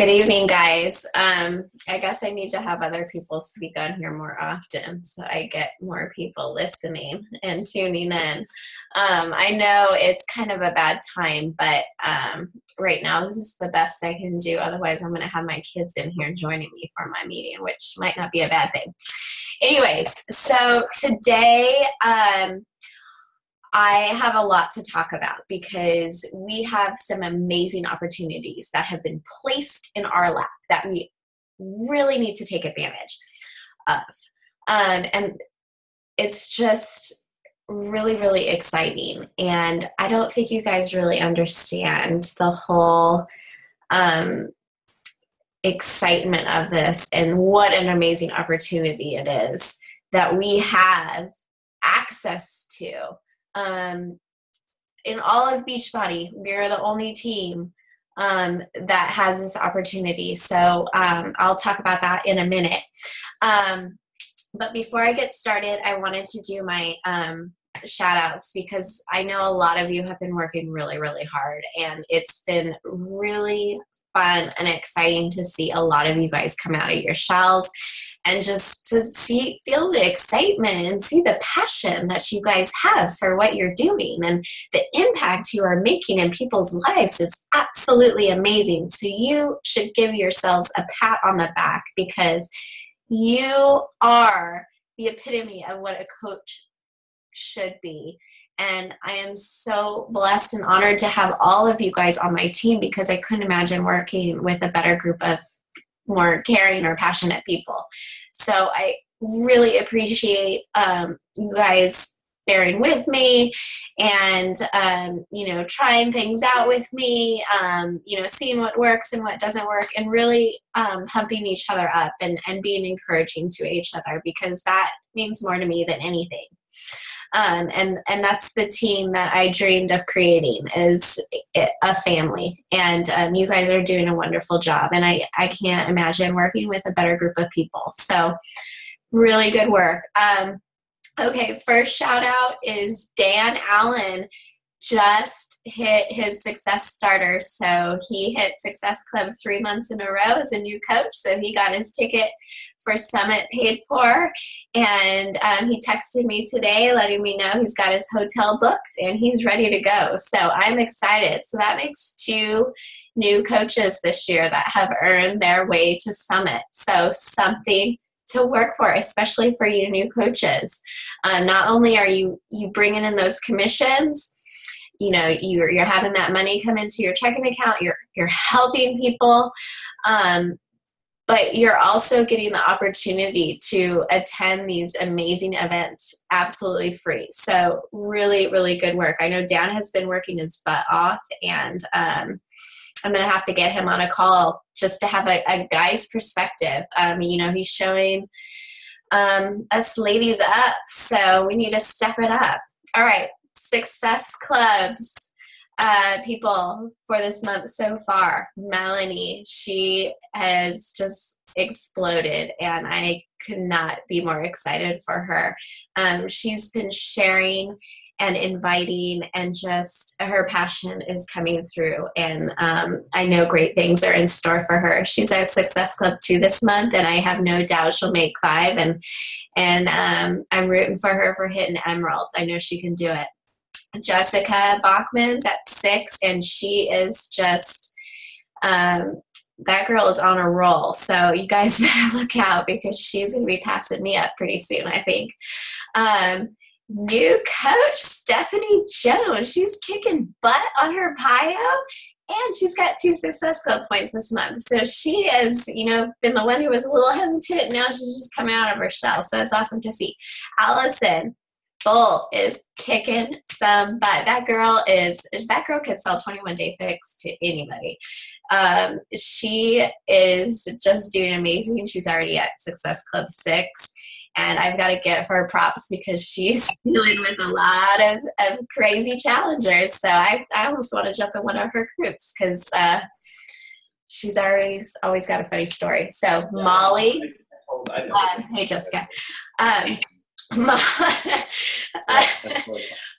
Good evening, guys. I guess I need to have other people speak on here more often so I get more people listening and tuning in. I know it's kind of a bad time, but right now this is the best I can do. Otherwise, I'm going to have my kids in here joining me for my meeting, which might not be a bad thing. Anyways, so today I have a lot to talk about because we have some amazing opportunities that have been placed in our lap that we really need to take advantage of. And it's just really, really exciting. And I don't think you guys really understand the whole excitement of this and what an amazing opportunity it is that we have access to. In all of Beachbody, we're the only team that has this opportunity. So I'll talk about that in a minute. But before I get started, I wanted to do my shout outs because I know a lot of you have been working really, really hard, and it's been really fun and exciting to see a lot of you guys come out of your shells and just to feel the excitement and see the passion that you guys have for what you're doing, and the impact you are making in people's lives is absolutely amazing. So you should give yourselves a pat on the back because you are the epitome of what a coach should be. And I am so blessed and honored to have all of you guys on my team because I couldn't imagine working with a better group of more caring or passionate people. So I really appreciate you guys bearing with me and, trying things out with me, seeing what works and what doesn't work, and really humping each other up and being encouraging to each other because that means more to me than anything. And that's the team that I dreamed of creating, is a family. And you guys are doing a wonderful job. And I can't imagine working with a better group of people. So really good work. Okay, first shout out is Dan Allen. Just hit his Success Starter. So he hit Success Club 3 months in a row as a new coach. So he got his ticket for Summit paid for. And he texted me today letting me know he's got his hotel booked and he's ready to go. So I'm excited. So that makes 2 new coaches this year that have earned their way to Summit. So something to work for, especially for you new coaches. Not only are you bringing in those commissions, you're having that money come into your checking account, you're helping people, but you're also getting the opportunity to attend these amazing events absolutely free. So really, really good work. I know Dan has been working his butt off, and I'm going to have to get him on a call just to have a guy's perspective. He's showing us ladies up, so we need to step it up. All right. Success Clubs people for this month so far. Melanie, she has just exploded, and I could not be more excited for her. She's been sharing and inviting, and just her passion is coming through, and I know great things are in store for her. She's at Success Club 2 this month, and I have no doubt she'll make 5, and I'm rooting for her for hitting Emerald. I know she can do it. Jessica Bachman's at 6, and she is just that girl is on a roll. So you guys better look out because she's going to be passing me up pretty soon, I think. New coach Stephanie Jones, she's kicking butt on her bio, and she's got 2 Success Club points this month. So she has, been the one who was a little hesitant. Now she's just coming out of her shell. So it's awesome to see. Allison Bull is kicking some butt. That girl could sell 21 Day Fix to anybody. She is just doing amazing. She's already at Success Club 6, and I've got to give her props because she's dealing with a lot of crazy challengers. So I almost want to jump in one of her groups because she's always got a funny story. So Molly, hey Jessica.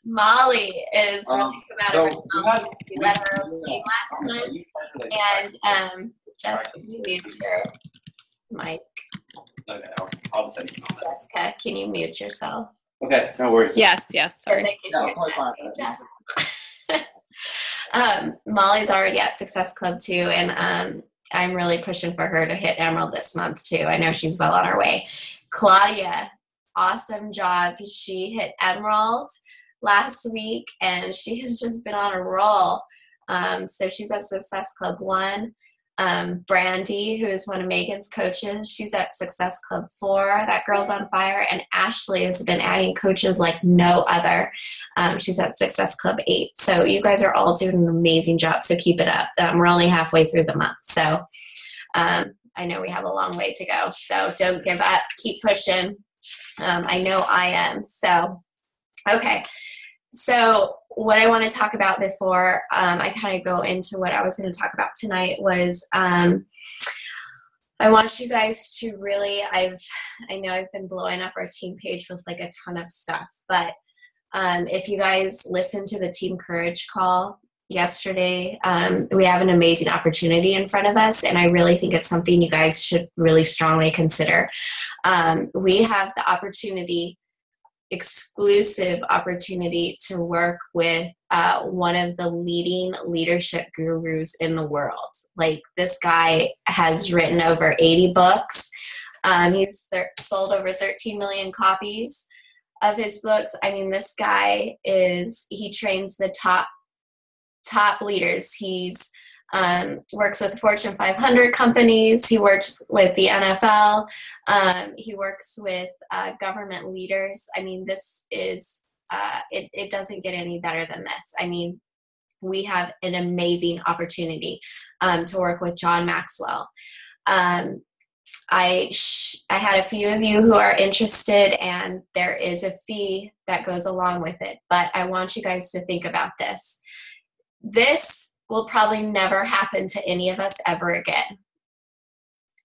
Molly is really come out of herself. We let her on the team last month, and Jessica, can you mute your mic? Okay, I'll just send you a comment. Jessica, can you mute yourself? Okay, no worries. Yes, sorry. No, totally fine. Molly's already at Success Club too, and I'm really pushing for her to hit Emerald this month too. I know she's well on her way. Claudia, awesome job. She hit Emerald last week, and she has just been on a roll. So she's at Success Club 1. Brandy, who is one of Megan's coaches, she's at Success Club 4. That girl's on fire. And Ashley has been adding coaches like no other. She's at Success Club 8. So you guys are all doing an amazing job. So keep it up. We're only halfway through the month. So I know we have a long way to go. So don't give up. Keep pushing. I know I am. So, okay. So what I want to talk about before I kind of go into what I was going to talk about tonight was I want you guys to really, I know I've been blowing up our team page with like a ton of stuff, but if you guys listened to the Team Courage call yesterday, we have an amazing opportunity in front of us, and I really think it's something you guys should really strongly consider. We have the opportunity, exclusive opportunity, to work with one of the leading leadership gurus in the world. Like, this guy has written over 80 books. He's sold over 13 million copies of his books. I mean, this guy he trains the top leaders. He's works with Fortune 500 companies. He works with the NFL. He works with government leaders. I mean, this is, it doesn't get any better than this. I mean, we have an amazing opportunity to work with John Maxwell. I had a few of you who are interested, and there is a fee that goes along with it. But I want you guys to think about this. This will probably never happen to any of us ever again.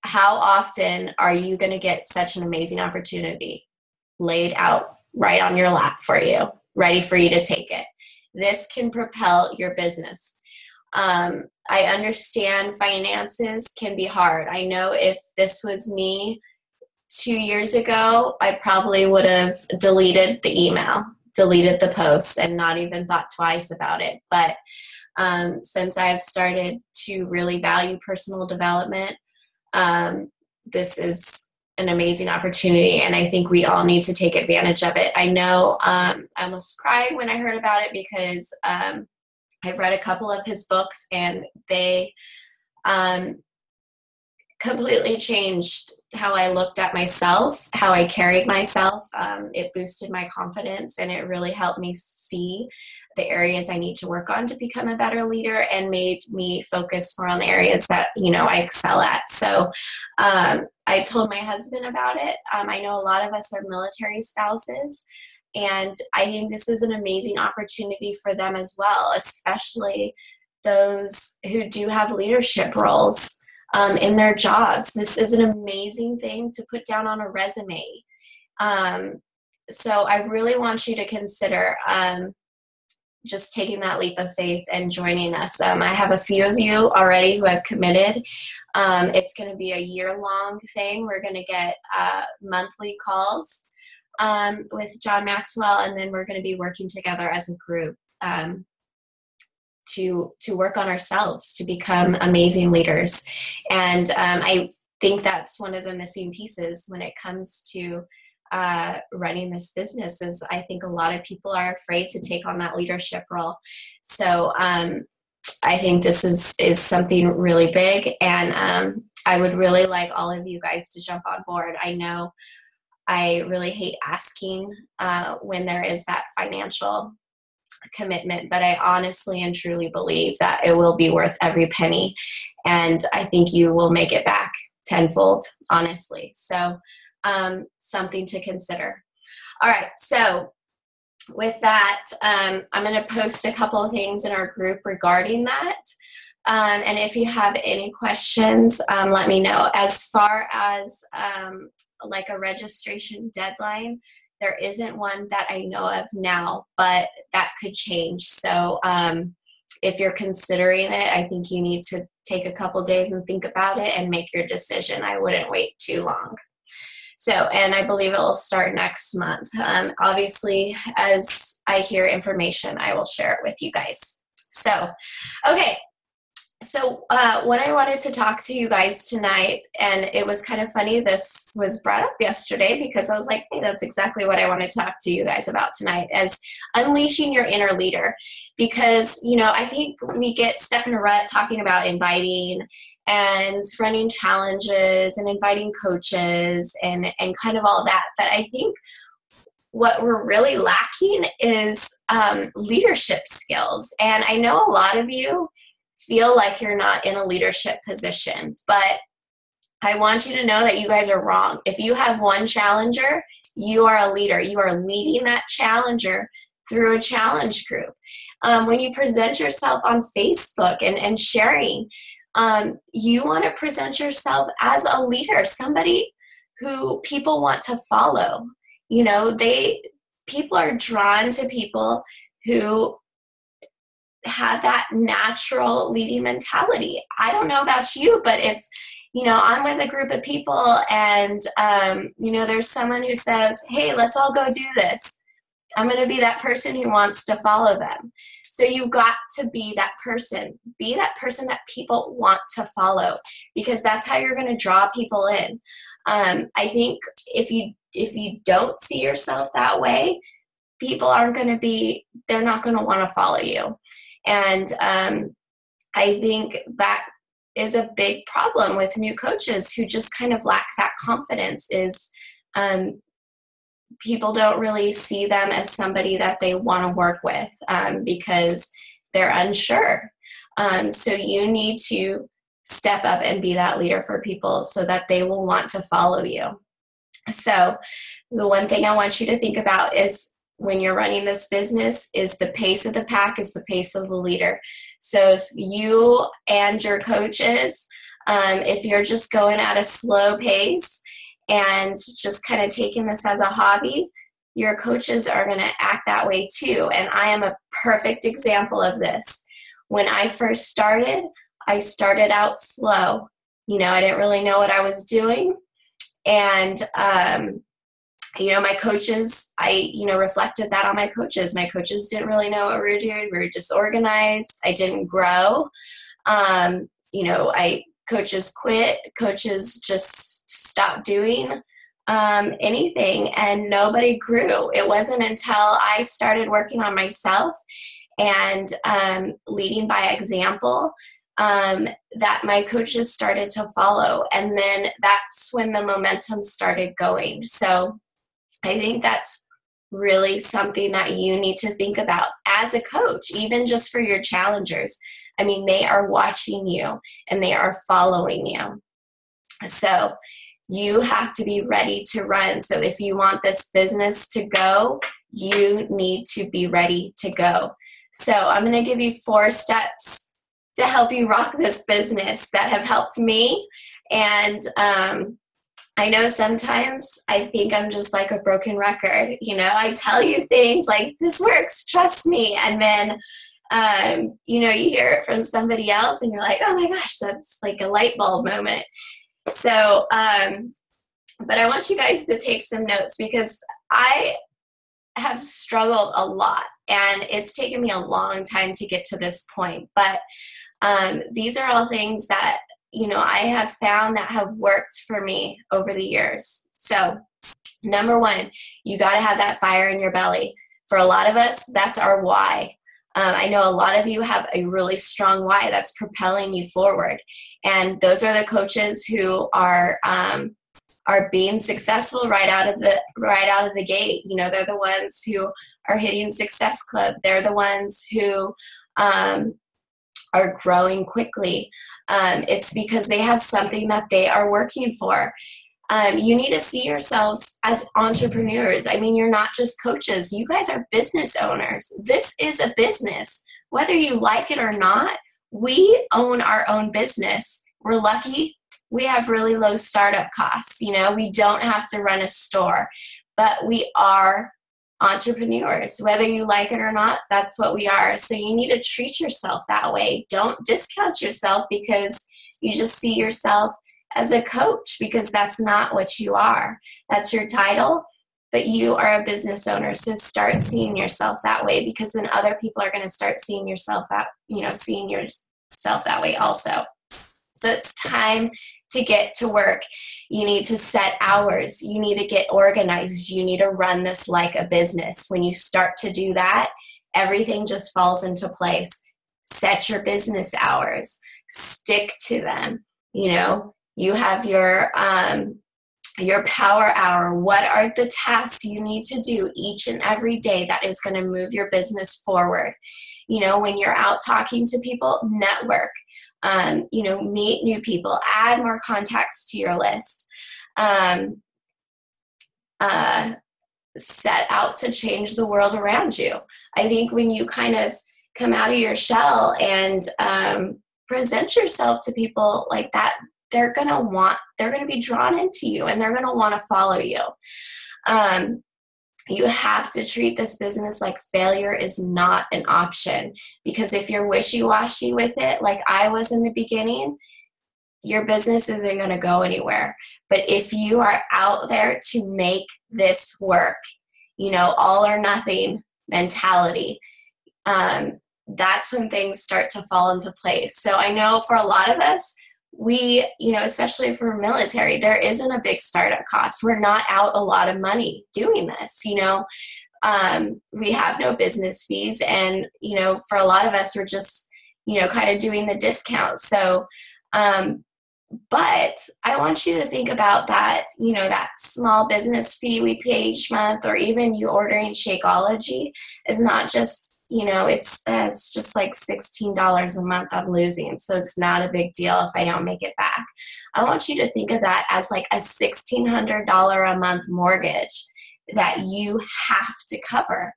How often are you going to get such an amazing opportunity laid out right on your lap for you, ready for you to take it? This can propel your business. I understand finances can be hard. I know if this was me 2 years ago, I probably would have deleted the email, deleted the posts, and not even thought twice about it. But since I've started to really value personal development, this is an amazing opportunity, and I think we all need to take advantage of it. I know I almost cried when I heard about it because I've read a couple of his books, and they completely changed how I looked at myself, how I carried myself. It boosted my confidence, and it really helped me see the areas I need to work on to become a better leader, and made me focus more on the areas that, I excel at. So I told my husband about it. I know a lot of us are military spouses, and I think this is an amazing opportunity for them as well, especially those who do have leadership roles in their jobs. This is an amazing thing to put down on a resume. So I really want you to consider just taking that leap of faith and joining us. I have a few of you already who have committed. It's going to be a year-long thing. We're going to get monthly calls with John Maxwell, and then we're going to be working together as a group to work on ourselves, to become amazing leaders. And I think that's one of the missing pieces when it comes to running this business. Is I think a lot of people are afraid to take on that leadership role. So I think this is something really big, and I would really like all of you guys to jump on board. I know I really hate asking when there is that financial commitment, but I honestly and truly believe that it will be worth every penny, and I think you will make it back tenfold, honestly. So something to consider. All right, so with that, I'm going to post a couple of things in our group regarding that, and if you have any questions, let me know. As far as like a registration deadline, there isn't one that I know of now, but that could change. So if you're considering it, I think you need to take a couple days and think about it and make your decision. I wouldn't wait too long. So, and I believe it will start next month. Obviously, as I hear information, I will share it with you guys. So, okay. So what I wanted to talk to you guys tonight, and it was kind of funny, this was brought up yesterday because I was like, hey, that's exactly what I want to talk to you guys about tonight, is unleashing your inner leader. Because, you know, I think we get stuck in a rut talking about inviting and running challenges and inviting coaches and kind of all that, that I think what we're really lacking is leadership skills. And I know a lot of you feel like you're not in a leadership position, but I want you to know that you guys are wrong. If you have one challenger, you are a leader. You are leading that challenger through a challenge group. When you present yourself on Facebook and sharing, you want to present yourself as a leader, somebody who people want to follow. You know, people are drawn to people who have that natural leading mentality. I don't know about you, but if, you know, I'm with a group of people and, you know, there's someone who says, hey, let's all go do this, I'm going to be that person who wants to follow them. So you got to be that person. Be that person that people want to follow, because that's how you're going to draw people in. I think if you don't see yourself that way, people aren't going to be, they're not going to want to follow you. And I think that is a big problem with new coaches who just kind of lack that confidence, is people don't really see them as somebody that they want to work with because they're unsure. So you need to step up and be that leader for people so that they will want to follow you. So the one thing I want you to think about is, when you're running this business, is the pace of the pack is the pace of the leader. So if you and your coaches, if you're just going at a slow pace and just kind of taking this as a hobby, your coaches are going to act that way too. And I am a perfect example of this. When I first started, I started out slow. You know, I didn't really know what I was doing. And, you know, my coaches, I, you know, reflected that on my coaches. My coaches didn't really know what we were doing. We were disorganized. I didn't grow. You know, coaches quit. Coaches just stopped doing anything, and nobody grew. It wasn't until I started working on myself and leading by example that my coaches started to follow. And then that's when the momentum started going. So I think that's really something that you need to think about as a coach, even just for your challengers. I mean, they are watching you and they are following you. So you have to be ready to run. So if you want this business to go, you need to be ready to go. So I'm going to give you 4 steps to help you rock this business that have helped me. And I know sometimes I think I'm just like a broken record. You know, I tell you things like, this works, trust me. And then, you know, you hear it from somebody else and you're like, oh my gosh, that's like a light bulb moment. So, but I want you guys to take some notes, because I have struggled a lot and it's taken me a long time to get to this point. But these are all things that, you know, I have found that have worked for me over the years. So number 1, you got to have that fire in your belly. For a lot of us, that's our why. I know a lot of you have a really strong why that's propelling you forward. And those are the coaches who are being successful right out of the gate. You know, they're the ones who are hitting Success Club. They're the ones who are growing quickly. It's because they have something that they are working for. You need to see yourselves as entrepreneurs. I mean, you're not just coaches. You guys are business owners. This is a business. Whether you like it or not, we own our own business. We're lucky. We have really low startup costs. You know, we don't have to run a store, but we are entrepreneurs. Whether you like it or not, that's what we are. So you need to treat yourself that way. Don't discount yourself because you just see yourself as a coach, because that's not what you are. That's your title, but you are a business owner. So start seeing yourself that way, because then other people are going to start seeing yourself seeing yourself that way also. So it's time to get to work. You need to set hours. You need to get organized. You need to run this like a business. When you start to do that, everything just falls into place. Set your business hours. Stick to them. You have your power hour. What are the tasks you need to do each and every day that is going to move your business forward? When you're out talking to people, network. Meet new people, add more contacts to your list, set out to change the world around you. I think when you kind of come out of your shell and present yourself to people like that, they're going to be drawn into you, and they're going to want to follow you. You have to treat this business like failure is not an option, because if you're wishy-washy with it, like I was in the beginning, your business isn't going to go anywhere. But if you are out there to make this work, all or nothing mentality, that's when things start to fall into place. So I know for a lot of us, we, especially for military, there isn't a big startup cost. We're not out a lot of money doing this, we have no business fees. And, for a lot of us, we're just, kind of doing the discount. So, but I want you to think about that, that small business fee we pay each month, or even you ordering Shakeology is not just, it's just like $16 a month I'm losing. So it's not a big deal if I don't make it back. I want you to think of that as like a $1,600 a month mortgage that you have to cover.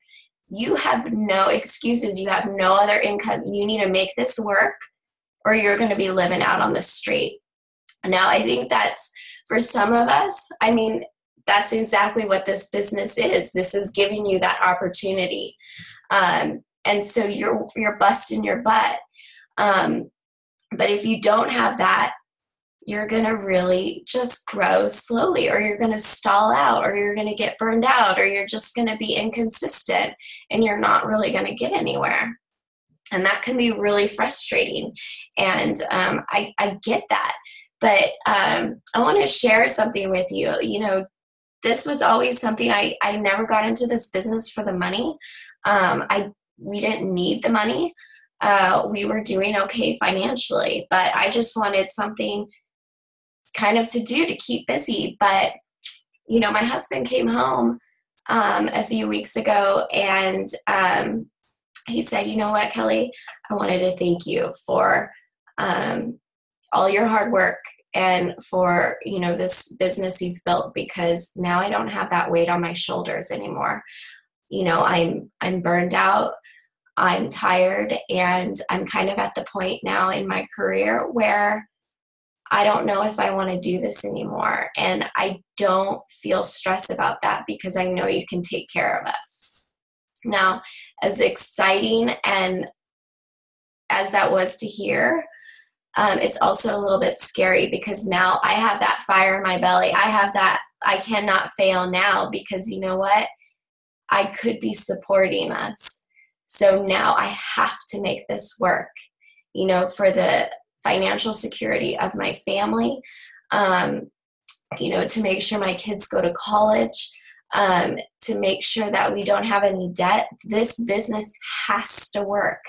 You have no excuses. You have no other income. You need to make this work, or you're going to be living out on the street. Now, I think that's, for some of us, that's exactly what this business is. This is giving you that opportunity. And so you're busting your butt. But if you don't have that, you're going to really just grow slowly, or you're going to stall out, or you're going to get burned out, or you're just going to be inconsistent, and you're not really going to get anywhere. And that can be really frustrating. And I get that. But I want to share something with you. This was always something I never got into this business for the money. We didn't need the money. We were doing okay financially, but I just wanted something kind of to do to keep busy. But, my husband came home a few weeks ago, and he said, "You know what, Kelly, I wanted to thank you for all your hard work and for, this business you've built, because now I don't have that weight on my shoulders anymore. I'm burned out. I'm tired, and I'm kind of at the point now in my career where I don't know if I want to do this anymore. And I don't feel stress about that, because I know you can take care of us." Now, as exciting and as that was to hear, it's also a little bit scary, because now I have that fire in my belly. I have that I cannot fail now, because you know what? I could be supporting us. So now I have to make this work, for the financial security of my family, to make sure my kids go to college, to make sure that we don't have any debt. This business has to work.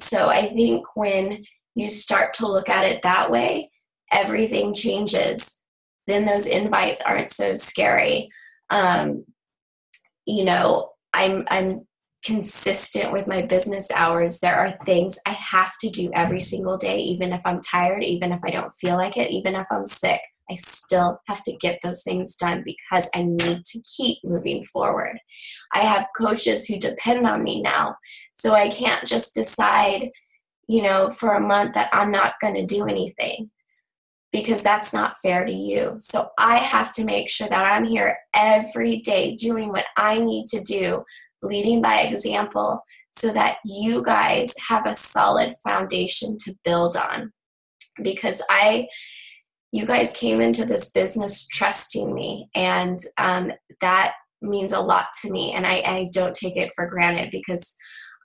So I think when you start to look at it that way, everything changes. Then those invites aren't so scary. I'm consistent with my business hours. There are things I have to do every single day, even if I'm tired, even if I don't feel like it, even if I'm sick. I still have to get those things done, because I need to keep moving forward. I have coaches who depend on me now, so I can't just decide, for a month that I'm not going to do anything. because that's not fair to you. So I have to make sure that I'm here every day doing what I need to do, leading by example, so that you guys have a solid foundation to build on. Because you guys came into this business trusting me, and that means a lot to me, and I don't take it for granted, because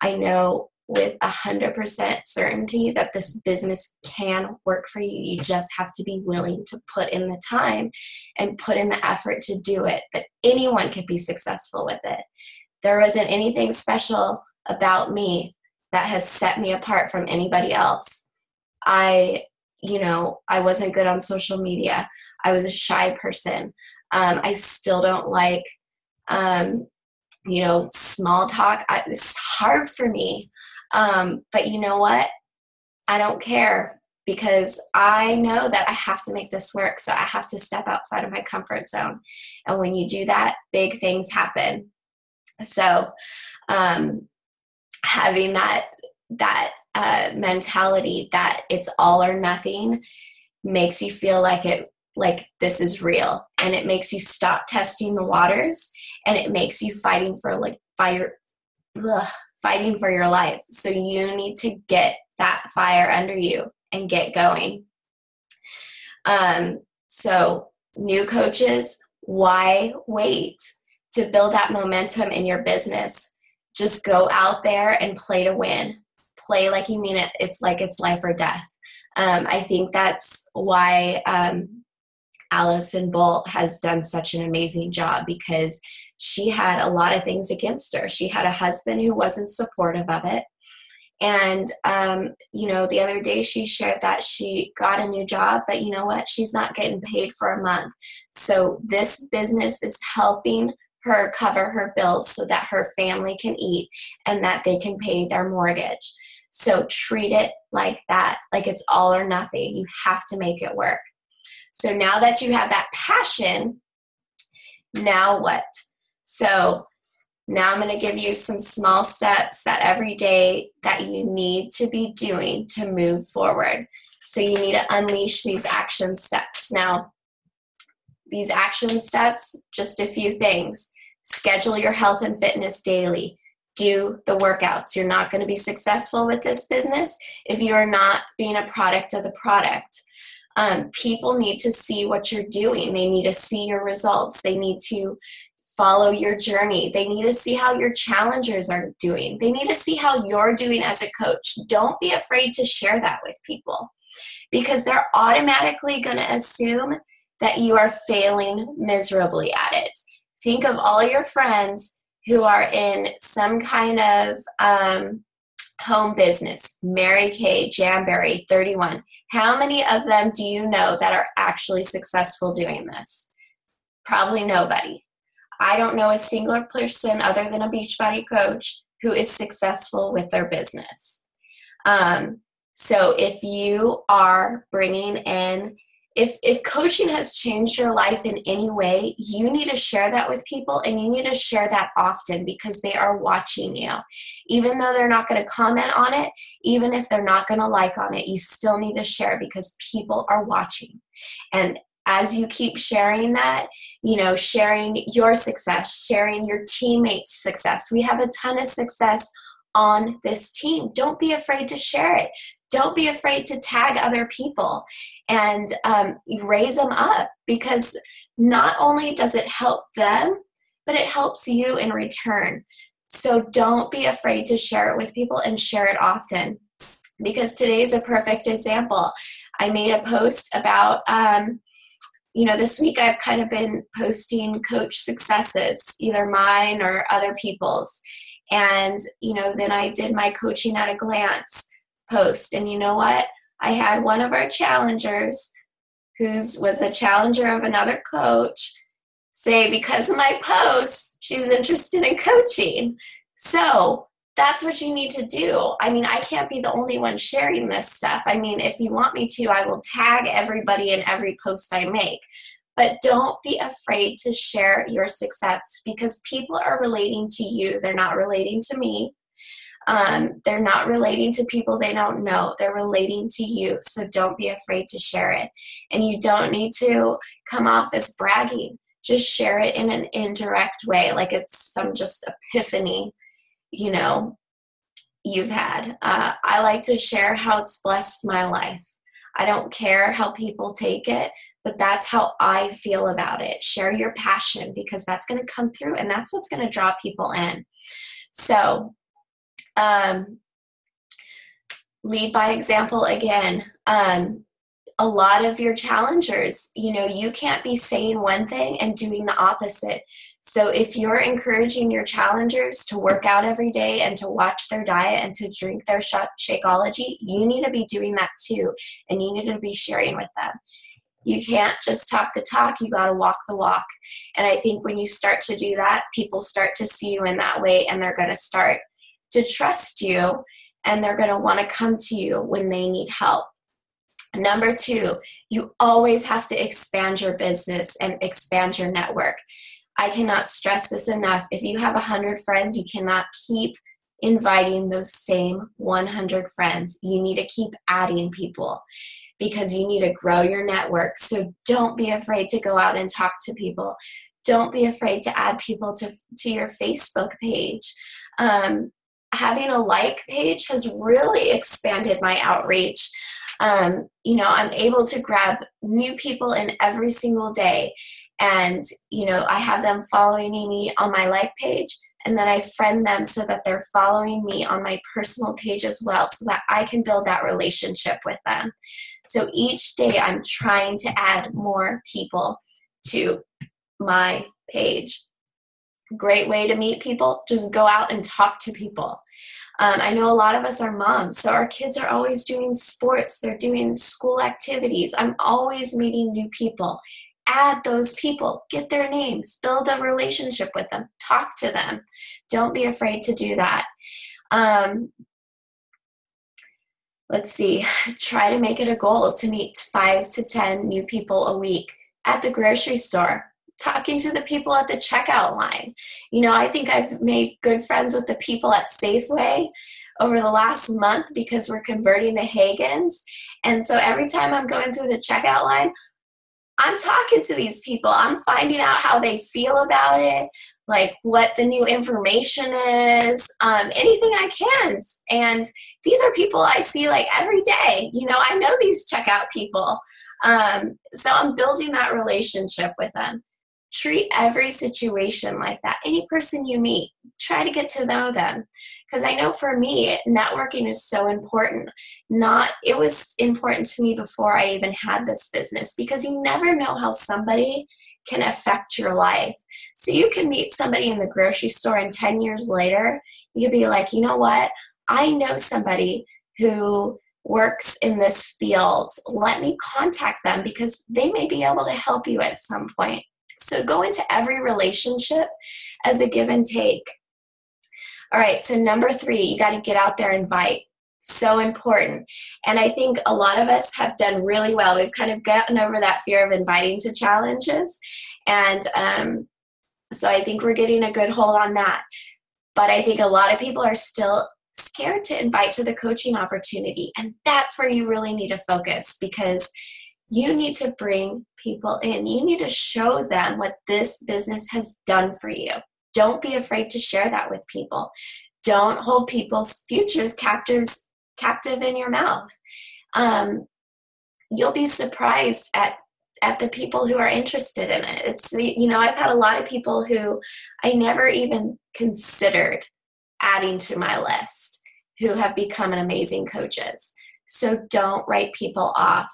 I know with 100% certainty that this business can work for you. You just have to be willing to put in the time and put in the effort to do it. But anyone can be successful with it. There wasn't anything special about me that has set me apart from anybody else. I wasn't good on social media. I was a shy person. I still don't like, small talk. It's hard for me. But you know what? I don't care, because I know that I have to make this work. So I have to step outside of my comfort zone. And when you do that, big things happen. So having that mentality that it's all or nothing makes you feel like this is real, and it makes you stop testing the waters, and it makes you fighting for your life. So you need to get that fire under you and get going. So new coaches, why wait to build that momentum in your business? Just go out there and play to win. Play like you mean it. It's like it's life or death. I think that's why Allison Bolt has done such an amazing job, because she had a lot of things against her. She had a husband who wasn't supportive of it. And, the other day she shared that she got a new job, but you know what? She's not getting paid for a month. So this business is helping her cover her bills so that her family can eat and that they can pay their mortgage. So treat it like that, like it's all or nothing. You have to make it work. So now that you have that passion, now what? So now I'm going to give you some small steps that every day that you need to be doing to move forward. So you need to unleash these action steps. Now, these action steps, just a few things. Schedule your health and fitness daily. Do the workouts. You're not going to be successful with this business if you are not being a product of the product. People need to see what you're doing. They need to see your results. They need to follow your journey. They need to see how your challengers are doing. They need to see how you're doing as a coach. Don't be afraid to share that with people, because they're automatically going to assume that you are failing miserably at it. Think of all your friends who are in some kind of home business. Mary Kay, Jamberry, 31. How many of them do you know that are actually successful doing this? Probably nobody. I don't know a single person other than a Beachbody coach who is successful with their business. So if you are bringing in, if coaching has changed your life in any way, you need to share that with people, and you need to share that often, because they are watching you. Even though they're not going to comment on it, even if they're not going to like on it, you still need to share, because people are watching. And as you keep sharing that, sharing your success, sharing your teammates' success. We have a ton of success on this team. Don't be afraid to share it. Don't be afraid to tag other people and raise them up, because not only does it help them, but it helps you in return. So don't be afraid to share it with people, and share it often, because today's a perfect example. I made a post about, this week I've kind of been posting coach successes, either mine or other people's. And, then I did my coaching at a glance post. And you know what? I had one of our challengers, who was a challenger of another coach, say, because of my post, she's interested in coaching. So that's what you need to do. I mean, I can't be the only one sharing this stuff. I mean, if you want me to, I will tag everybody in every post I make. But don't be afraid to share your success, because people are relating to you. They're not relating to me. They're not relating to people they don't know. They're relating to you. So don't be afraid to share it. And you don't need to come off as bragging. Just share it in an indirect way, like it's some just epiphany, you know, you've had. I like to share how it's blessed my life. I don't care how people take it, but that's how I feel about it. Share your passion, because that's going to come through and that's what's going to draw people in. So, lead by example again. A lot of your challengers, you know, you can't be saying one thing and doing the opposite. So if you're encouraging your challengers to work out every day and to watch their diet and to drink their Shakeology, you need to be doing that too. And you need to be sharing with them. You can't just talk the talk, you got to walk the walk. And I think when you start to do that, people start to see you in that way, and they're going to start to trust you, and they're going to want to come to you when they need help. Number 2, you always have to expand your business and expand your network. I cannot stress this enough. If you have 100 friends, you cannot keep inviting those same 100 friends. You need to keep adding people, because you need to grow your network. So don't be afraid to go out and talk to people. Don't be afraid to add people to your Facebook page. Having a like page has really expanded my outreach. You know, I'm able to grab new people in every single day. And, you know, I have them following me on my like page, and then I friend them so that they're following me on my personal page as well, so that I can build that relationship with them. So each day I'm trying to add more people to my page. Great way to meet people, just go out and talk to people. I know a lot of us are moms, so our kids are always doing sports, they're doing school activities. I'm always meeting new people. Add those people, get their names, build a relationship with them, talk to them. Don't be afraid to do that. Let's see, try to make it a goal to meet 5 to 10 new people a week at the grocery store. Talking to the people at the checkout line. You know, I think I've made good friends with the people at Safeway over the last month because we're converting to Haggen's. And so every time I'm going through the checkout line, I'm talking to these people. I'm finding out how they feel about it, like what the new information is, anything I can. And these are people I see like every day. You know, I know these checkout people. So I'm building that relationship with them. Treat every situation like that. Any person you meet, try to get to know them. Because I know for me, networking is so important. It was important to me before I even had this business, because you never know how somebody can affect your life. So you can meet somebody in the grocery store, and 10 years later, you could be like, you know what? I know somebody who works in this field. Let me contact them, because they may be able to help you at some point. So go into every relationship as a give and take. All right, so number 3, you got to get out there and invite. So important. And I think a lot of us have done really well. We've kind of gotten over that fear of inviting to challenges. And so I think we're getting a good hold on that. But I think a lot of people are still scared to invite to the coaching opportunity. And that's where you really need to focus, because you need to bring people in. You need to show them what this business has done for you. Don't be afraid to share that with people. Don't hold people's futures captive in your mouth. You'll be surprised at the people who are interested in it. It's, you know, I've had a lot of people who I never even considered adding to my list who have become amazing coaches. So don't write people off.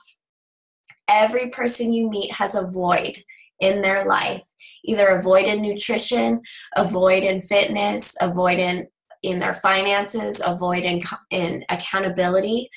Every person you meet has a void in their life, either a void in nutrition, a void in fitness, a void in their finances, a void in accountability.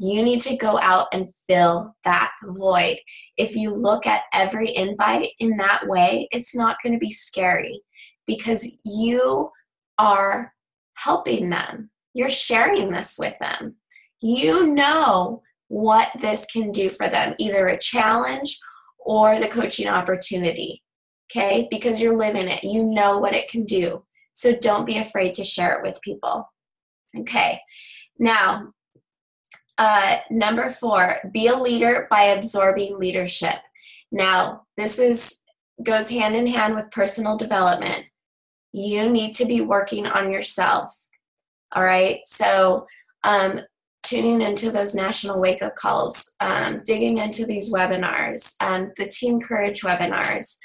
You need to go out and fill that void. If you look at every invite in that way, it's not going to be scary, because you are helping them. You're sharing this with them. You know what this can do for them, either a challenge or the coaching opportunity, okay? Because you're living it. You know what it can do. So don't be afraid to share it with people. Okay. Now, number 4, be a leader by absorbing leadership. Now, this goes hand in hand with personal development. You need to be working on yourself. All right. So, tuning into those national wake-up calls, digging into these webinars, the Team Courage webinars,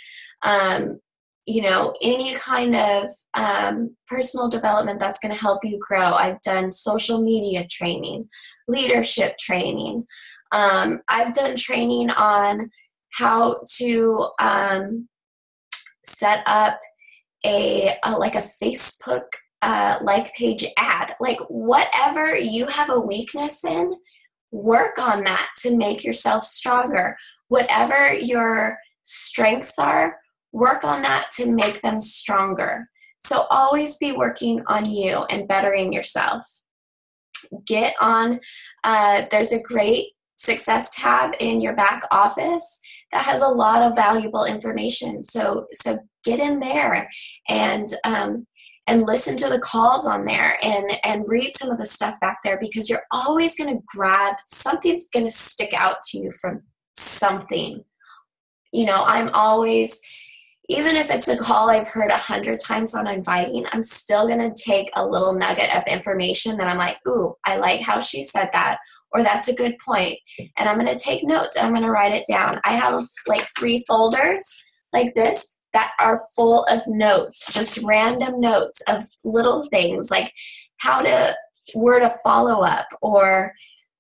any kind of personal development that's going to help you grow. I've done social media training, leadership training. I've done training on how to set up a Facebook like page ad. Like, whatever you have a weakness in, work on that to make yourself stronger. Whatever your strengths are, work on that to make them stronger. So always be working on you and bettering yourself. Get on, there's a great success tab in your back office that has a lot of valuable information. So get in there and listen to the calls on there and read some of the stuff back there, because you're always going to grab, something's going to stick out to you from something. I'm always, even if it's a call I've heard 100 times on inviting, I'm still going to take a little nugget of information that I'm like, ooh, I like how she said that, or that's a good point. And I'm going to take notes and I'm going to write it down. I have like 3 folders like this that are full of notes, just random notes of little things like where to follow up, or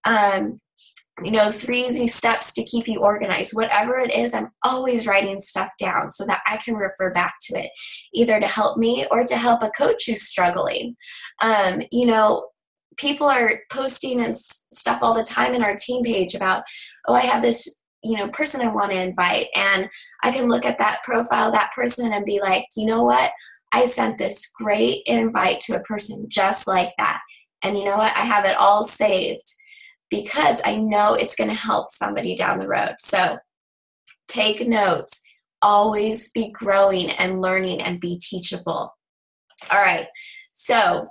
3 easy steps to keep you organized. Whatever it is, I'm always writing stuff down so that I can refer back to it, either to help me or to help a coach who's struggling. People are posting and stuff all the time in our team page about, oh, I have this person I want to invite, and I can look at that profile, that person, and be like, you know what? I sent this great invite to a person just like that. And you know what? I have it all saved because I know it's going to help somebody down the road. So take notes. Always be growing and learning and be teachable. All right. So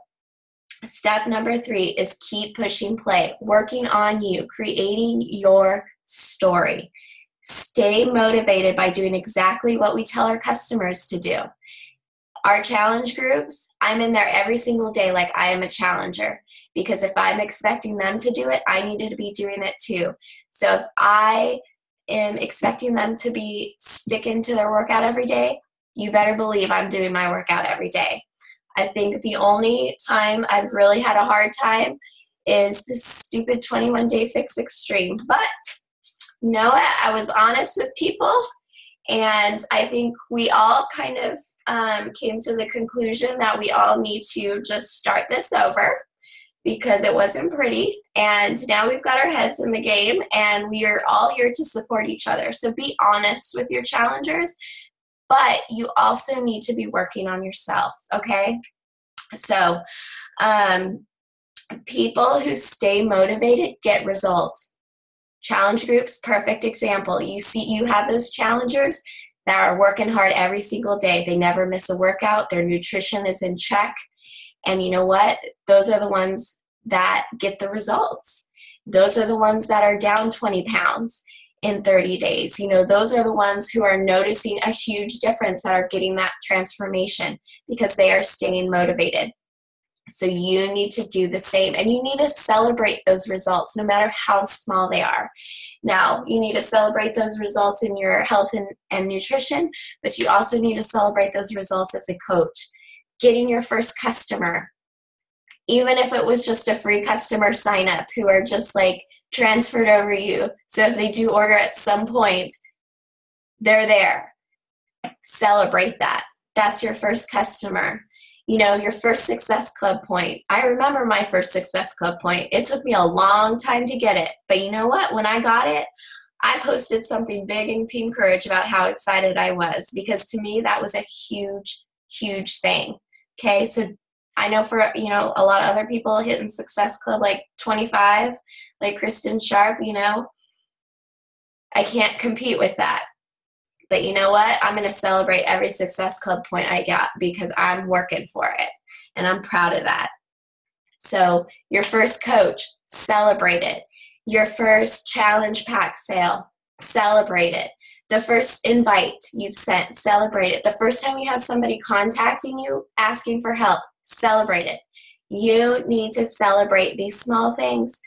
step number 3 is keep pushing play, working on you, creating your story. Stay motivated by doing exactly what we tell our customers to do. Our challenge groups, I'm in there every single day like I am a challenger, because if I'm expecting them to do it, I needed to be doing it too. So if I am expecting them to be sticking to their workout every day, you better believe I'm doing my workout every day. I think the only time I've really had a hard time is this stupid 21-day fix extreme. But I was honest with people, and I think we all kind of came to the conclusion that we all need to just start this over, because it wasn't pretty. And now we've got our heads in the game, and we are all here to support each other. So be honest with your challengers, but you also need to be working on yourself, okay? So people who stay motivated get results. Challenge groups, perfect example. You have those challengers that are working hard every single day. They never miss a workout. Their nutrition is in check. And you know what? Those are the ones that get the results. Those are the ones that are down 20 pounds in 30 days. Those are the ones who are noticing a huge difference, that are getting that transformation because they are staying motivated. So you need to do the same, and you need to celebrate those results no matter how small they are. Now, you need to celebrate those results in your health and nutrition, but you also need to celebrate those results as a coach. Getting your first customer, even if it was just a free customer sign up who are just like transferred over you. So if they do order at some point, they're there. Celebrate that. That's your first customer. Your first Success Club point. I remember my first Success Club point. It took me a long time to get it. But you know what? When I got it, I posted something big in Team Courage about how excited I was, because to me, that was a huge, huge thing. Okay, so I know for, a lot of other people hitting Success Club like 25, like Kristen Sharp, I can't compete with that. But you know what? I'm going to celebrate every Success Club point I got, because I'm working for it, and I'm proud of that. So your first coach, celebrate it. Your first challenge pack sale, celebrate it. The first invite you've sent, celebrate it. The first time you have somebody contacting you, asking for help, celebrate it. You need to celebrate these small things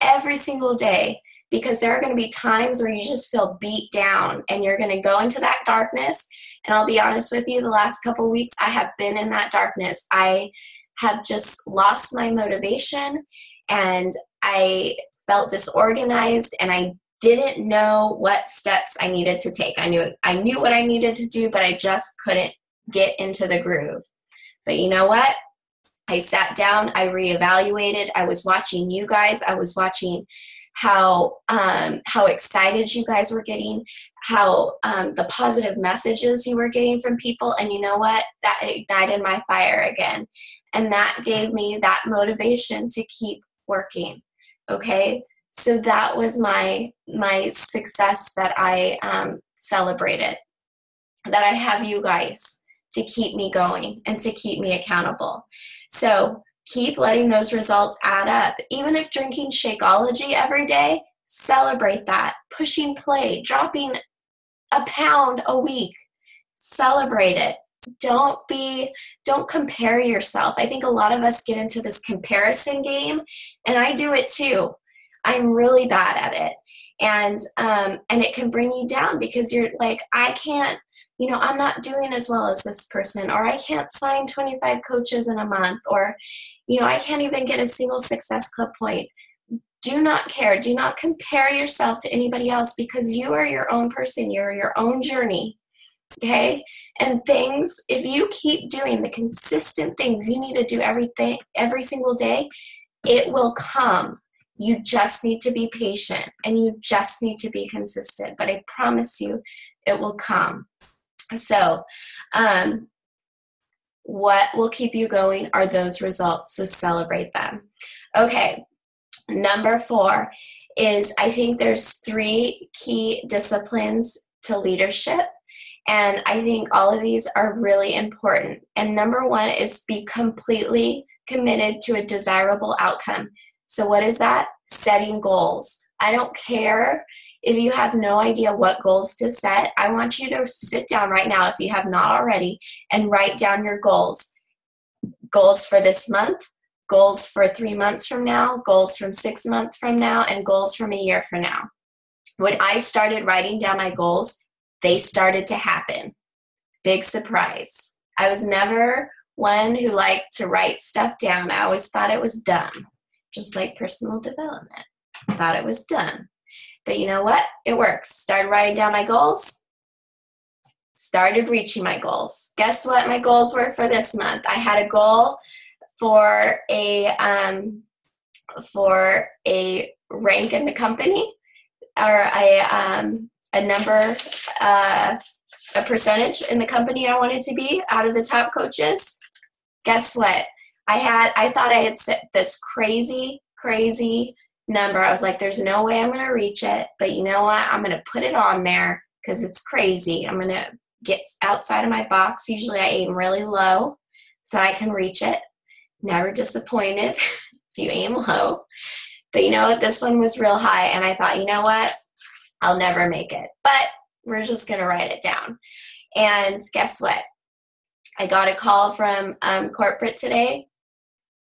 every single day, because there are going to be times where you just feel beat down and you're going to go into that darkness. And I'll be honest with you, the last couple of weeks, I have been in that darkness. I have just lost my motivation and I felt disorganized and I didn't know what steps I needed to take. I knew what I needed to do, but I just couldn't get into the groove. But you know what? I sat down, I reevaluated, I was watching you guys, I was watching how excited you guys were getting, how the positive messages you were getting from people, and you know what? That ignited my fire again. And that gave me that motivation to keep working, okay? So that was my success that I celebrated, that I have you guys to keep me going and to keep me accountable. So keep letting those results add up. Even if drinking Shakeology every day, celebrate that. Pushing play, dropping a pound a week, celebrate it. Don't compare yourself. I think a lot of us get into this comparison game, and I do it too. I'm really bad at it. And it can bring you down because you're like, I can't, I'm not doing as well as this person, or I can't sign 25 coaches in a month, or, I can't even get a single Success Club point. Do not care. Do not compare yourself to anybody else, because you are your own person. You're your own journey. Okay? And things, if you keep doing the consistent things you need to do every single day, it will come. You just need to be patient and you just need to be consistent. But I promise you, it will come. So, what will keep you going are those results, so celebrate them. Okay, number 4 is, I think there's 3 key disciplines to leadership, and I think all of these are really important. And number 1 is be completely committed to a desirable outcome. So what is that? Setting goals. I don't care if you have no idea what goals to set. I want you to sit down right now, if you have not already, and write down your goals. Goals for this month, goals for 3 months from now, goals from 6 months from now, and goals from a year from now. When I started writing down my goals, they started to happen. Big surprise. I was never one who liked to write stuff down. I always thought it was dumb, just like personal development. I thought it was dumb. But you know what? It works. Started writing down my goals. Started reaching my goals. Guess what my goals were for this month? I had a goal for a rank in the company, or a number, a percentage in the company I wanted to be out of the top coaches. Guess what? I thought I had set this crazy number. I was like, there's no way I'm going to reach it, but you know what? I'm going to put it on there because it's crazy. I'm going to get outside of my box. Usually I aim really low so I can reach it. Never disappointed if you aim low. But you know what? This one was real high, and I thought, you know what? I'll never make it, but we're just going to write it down. And guess what? I got a call from corporate today.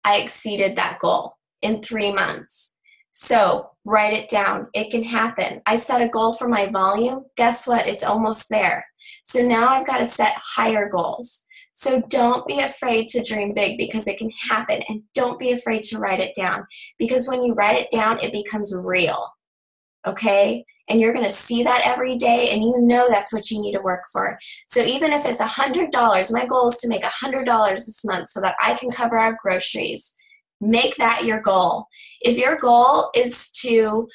I exceeded that goal in 3 months. So write it down. It can happen. I set a goal for my volume. Guess what? It's almost there. So now I've got to set higher goals. So don't be afraid to dream big, because it can happen. And don't be afraid to write it down, because when you write it down, it becomes real. Okay? And you're going to see that every day, and you know that's what you need to work for. So even if it's $100, my goal is to make $100 this month so that I can cover our groceries. Make that your goal. If your goal is to,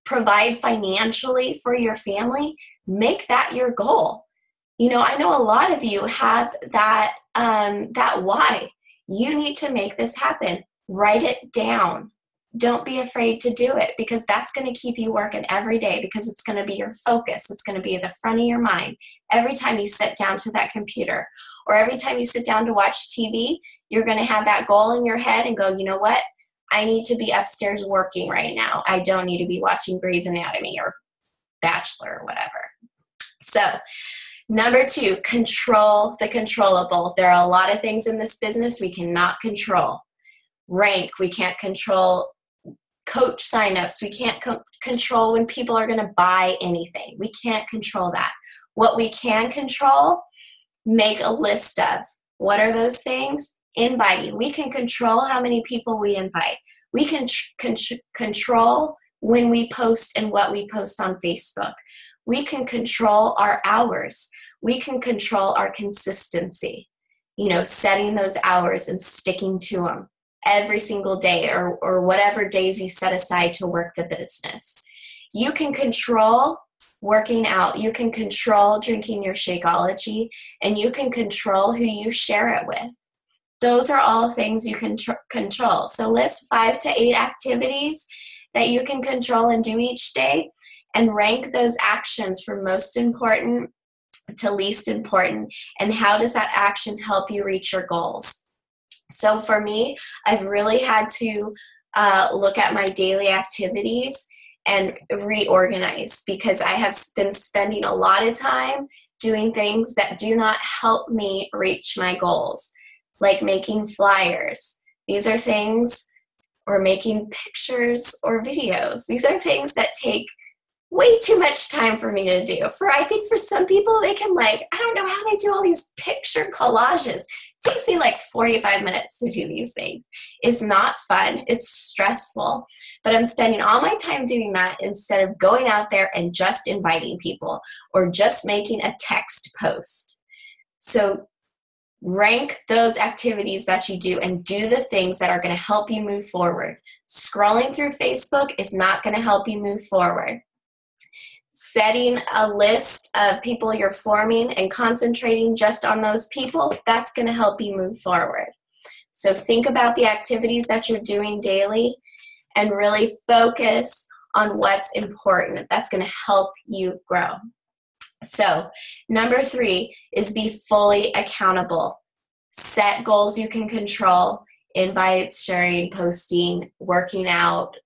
provide financially for your family, make that your goal. I know a lot of you have that why. You need to make this happen. Write it down. don't be afraid to do it, because that's going to keep you working every day, because it's going to be your focus. It's going to be the front of your mind. Every time you sit down to that computer, or every time you sit down to watch TV, you're going to have that goal in your head and go, you know what? I need to be upstairs working right now. I don't need to be watching Grey's Anatomy or Bachelor or whatever. So, number 2, control the controllable. There are a lot of things in this business we cannot control. Rank, we can't control. Coach signups, we can't control when people are going to buy anything. We can't control that. What we can control, make a list of. What are those things? Inviting. We can control how many people we invite. We can control when we post and what we post on Facebook. We can control our hours. We can control our consistency. Setting those hours and sticking to them every single day, or whatever days you set aside to work the business. You can control working out. You can control drinking your Shakeology, and you can control who you share it with. Those are all things you can control. So list 5 to 8 activities that you can control and do each day, and rank those actions from most important to least important, and how does that action help you reach your goals. So for me, I've really had to look at my daily activities and reorganize, because I have been spending a lot of time doing things that do not help me reach my goals, like making flyers. These are things, or making pictures or videos. These are things that take way too much time for me to do. I think for some people, they can I don't know how they do all these picture collages. It takes me 45 minutes to do these things. It's not fun. It's stressful. But I'm spending all my time doing that instead of going out there and just inviting people, or just making a text post. So rank those activities that you do, and do the things that are going to help you move forward. Scrolling through Facebook is not going to help you move forward. Setting a list of people you're forming and concentrating just on those people, that's going to help you move forward. So think about the activities that you're doing daily and really focus on what's important. That's going to help you grow. So number 3 is be fully accountable. Set goals you can control. Invites, sharing, posting, working out,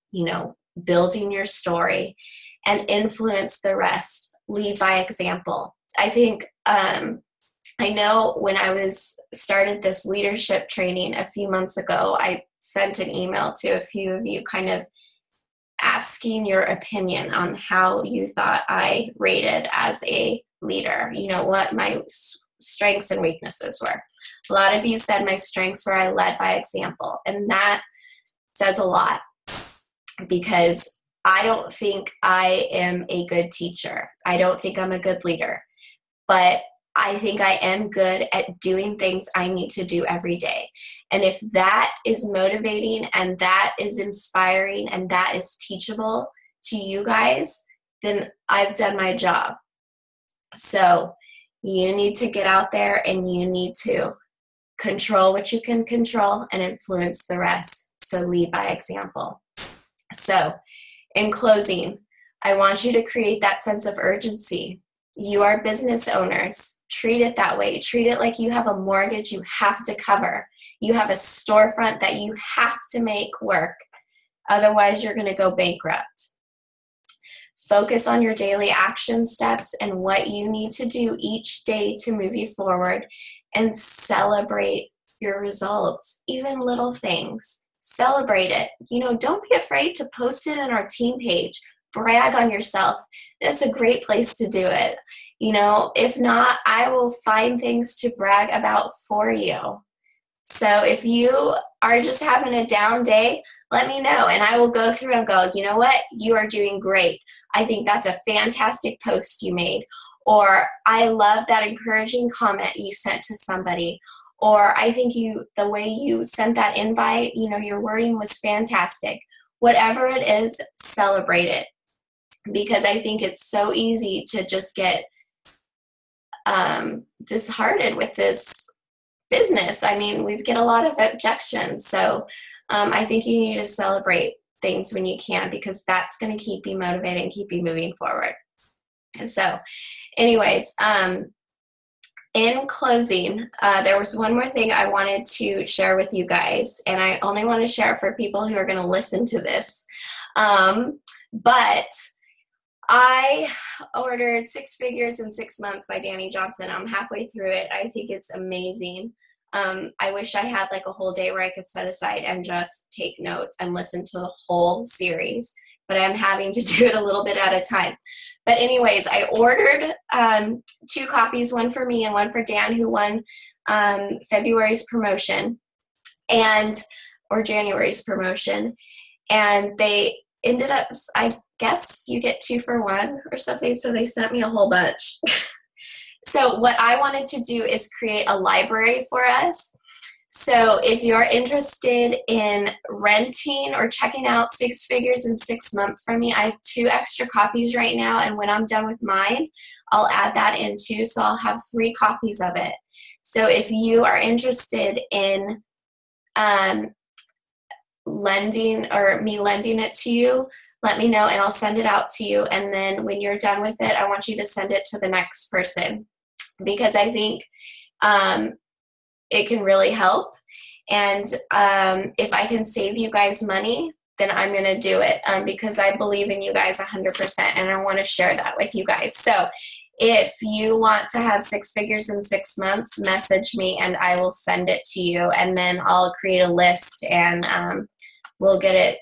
building your story. And influence the rest. Lead by example. I think, I know when I started this leadership training a few months ago, I sent an email to a few of you kind of asking your opinion on how you thought I rated as a leader, what my strengths and weaknesses were. A lot of you said my strengths were I led by example, and that says a lot, because I don't think I am a good teacher. I don't think I'm a good leader, but I think I am good at doing things I need to do every day. And if that is motivating, and that is inspiring, and that is teachable to you guys, then I've done my job. So you need to get out there, and you need to control what you can control and influence the rest. So lead by example. So in closing, I want you to create that sense of urgency. You are business owners. Treat it that way. Treat it like you have a mortgage you have to cover. You have a storefront that you have to make work. Otherwise, you're going to go bankrupt. Focus on your daily action steps and what you need to do each day to move you forward, and celebrate your results, even little things. Celebrate it. Don't be afraid to post it on our team page. Brag on yourself. That's a great place to do it. If not, I will find things to brag about for you. So if you are just having a down day, let me know, and I will go through and go, you know what? You are doing great. I think that's a fantastic post you made. Or I love that encouraging comment you sent to somebody. Or I think the way you sent that invite, your wording was fantastic. Whatever it is, celebrate it. Because I think it's so easy to just get disheartened with this business. I mean, we get a lot of objections. So I think you need to celebrate things when you can, because that's going to keep you motivated and keep you moving forward. So anyways, in closing, there was one more thing I wanted to share with you guys, and I only want to share it for people who are going to listen to this. But I ordered Six Figures in 6 Months by Dani Johnson. I'm halfway through it. I think it's amazing. I wish I had like a whole day where I could set aside and just take notes and listen to the whole series, but I'm having to do it a little bit at a time. But anyways, I ordered 2 copies, one for me and one for Dan, who won February's promotion or January's promotion. And they ended up, I guess you get 2 for 1 or something, so they sent me a whole bunch. So what I wanted to do is create a library for us. So if you're interested in renting or checking out Six Figures in 6 Months from me, I have 2 extra copies right now, and when I'm done with mine, I'll add that in too, so I'll have 3 copies of it. So if you are interested in lending it to you, let me know and I'll send it out to you. And then when you're done with it, I want you to send it to the next person, because I think it can really help. And if I can save you guys money, then I'm going to do it, because I believe in you guys 100%, and I want to share that with you guys. So if you want to have Six Figures in 6 Months, message me and I will send it to you, and then I'll create a list and we'll get it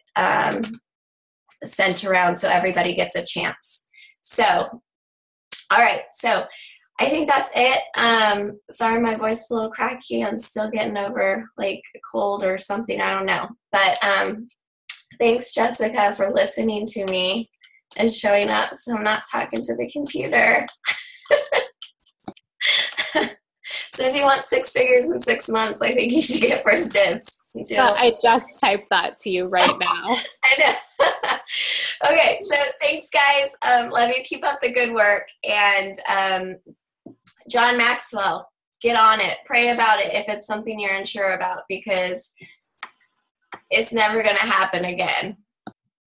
sent around so everybody gets a chance. So, all right. So I think that's it. Sorry, my voice is a little cracky. I'm still getting over like a cold or something. I don't know. But thanks, Jessica, for listening to me and showing up so I'm not talking to the computer. So if you want Six Figures in 6 Months, I think you should get first dibs. I just typed that to you right now. I know. Okay, so thanks, guys. Love you. Keep up the good work. And John Maxwell, get on it. Pray about it if it's something you're unsure about, because it's never going to happen again.